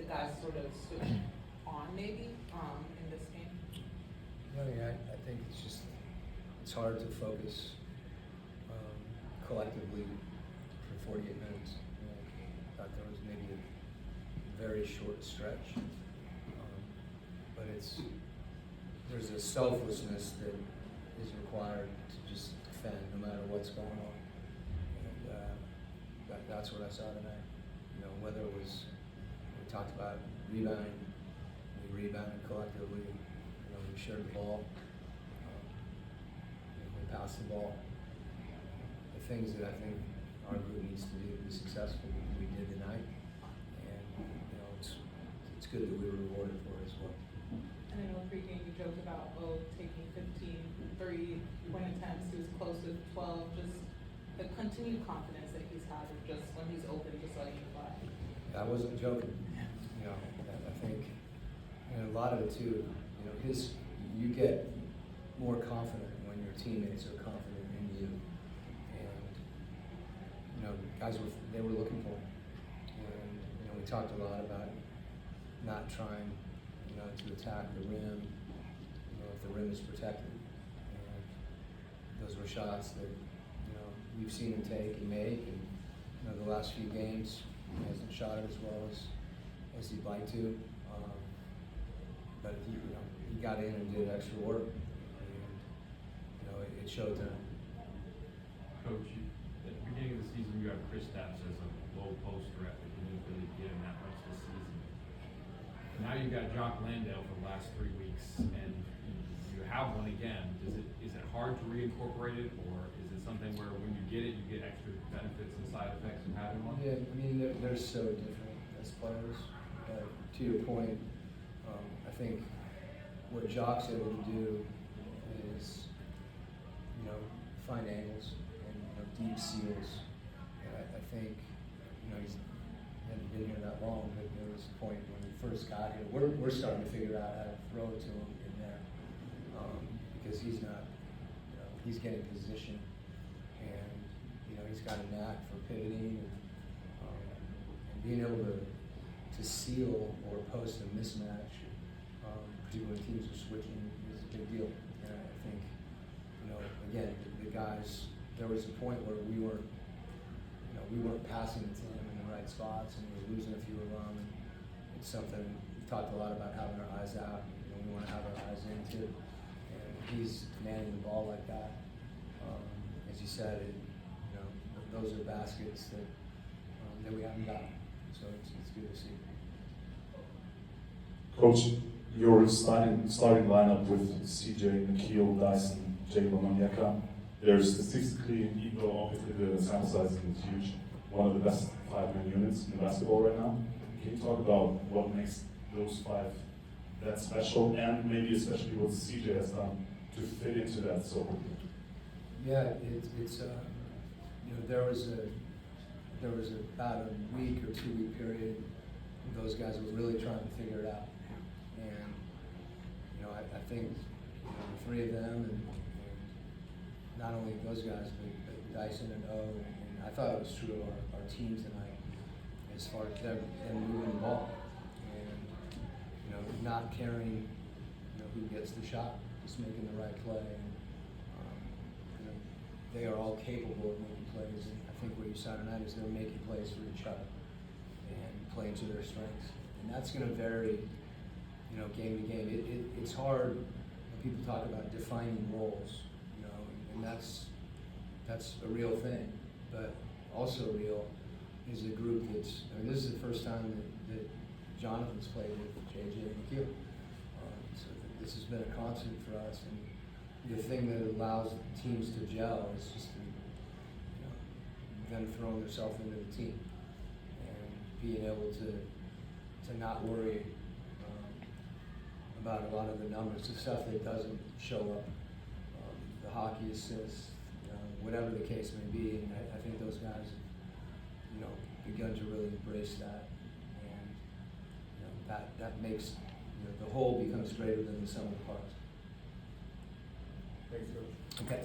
guys sort of switch on maybe in this game? I think it's hard to focus collectively for 48 minutes. I thought there was maybe a very short stretch, but there's a selflessness that is required to just defend no matter what's going on, and that's what I saw tonight. Whether it was, we talked about rebounding, we rebounded collectively. We shared the ball, we passed the ball. The things that I think our group needs to do to be successful, we did tonight, and it's good that we were rewarded for it as well. And I know pregame you joked about taking 15 3-point attempts. He was close to 12. Just the continued confidence that he's had, of just when he's open, just letting it fly. I wasn't joking. I think a lot of it too. You get more confident when your teammates are confident in you, and guys they were looking for him. And we talked a lot about not trying to attack the rim if the rim is protected. And those were shots that we've seen him take and make, and the last few games he hasn't shot it as well as he'd like to. But he got in and did extra work, and it showed tonight. Coach, at the beginning of the season, you had Chris Stapps as a low post threat, but you didn't really get him that much this season. Now you got Jock Landale for the last 3 weeks, and you have one again. Is it hard to reincorporate it, or is it something where when you get it, you get extra benefits and side effects of having one? Yeah, they're so different as players. But to your point, I think what Jock's able to do is, find angles and deep seals. And I think, he's hasn't been here that long, but there was a point when he first got here. We're starting to figure out how to throw it to him in there because he's not, he's getting position, and he's got a knack for pivoting and being able to seal or post a mismatch. Particularly when teams are switching, is a big deal. And I think, again, the guys, there was a point where we weren't passing it to him in the right spots, and we were losing a few of them. And it's something we've talked a lot about, having our eyes out. We want to have our eyes in too. And he's commanding the ball like that. As you said, those are baskets that we haven't got. So it's good to see. Coach, your starting lineup with CJ, Nikhil, Dyson, Jalen Onyeka, they're statistically, even though obviously the sample size is huge, one of the best 5-man units in basketball right now. Can you talk about what makes those 5 that special, and maybe especially what CJ has done to fit into that so quickly? Yeah, it's there was about a week or 2 week period where those guys were really trying to figure it out. And I think the 3 of them, and not only those guys, but Dyson and O, and I thought it was true of our team tonight, as far as them moving the ball and not caring who gets the shot, just making the right play. And they are all capable of making plays, and I think what you saw tonight is they're making plays for each other and playing to their strengths, and that's going to vary game to game. It's hard when people talk about defining roles, and that's a real thing. But also real is a group that's, this is the first time that Jonathan's played with JJ and Nikhil. So this has been a constant for us, and the thing that allows teams to gel is just them throwing themselves into the team and being able to not worry about a lot of the numbers, the stuff that doesn't show up, the hockey assists, whatever the case may be. And I think those guys have, begun to really embrace that, and that makes the whole becomes greater than the sum of the parts. Thanks, Coach. Okay.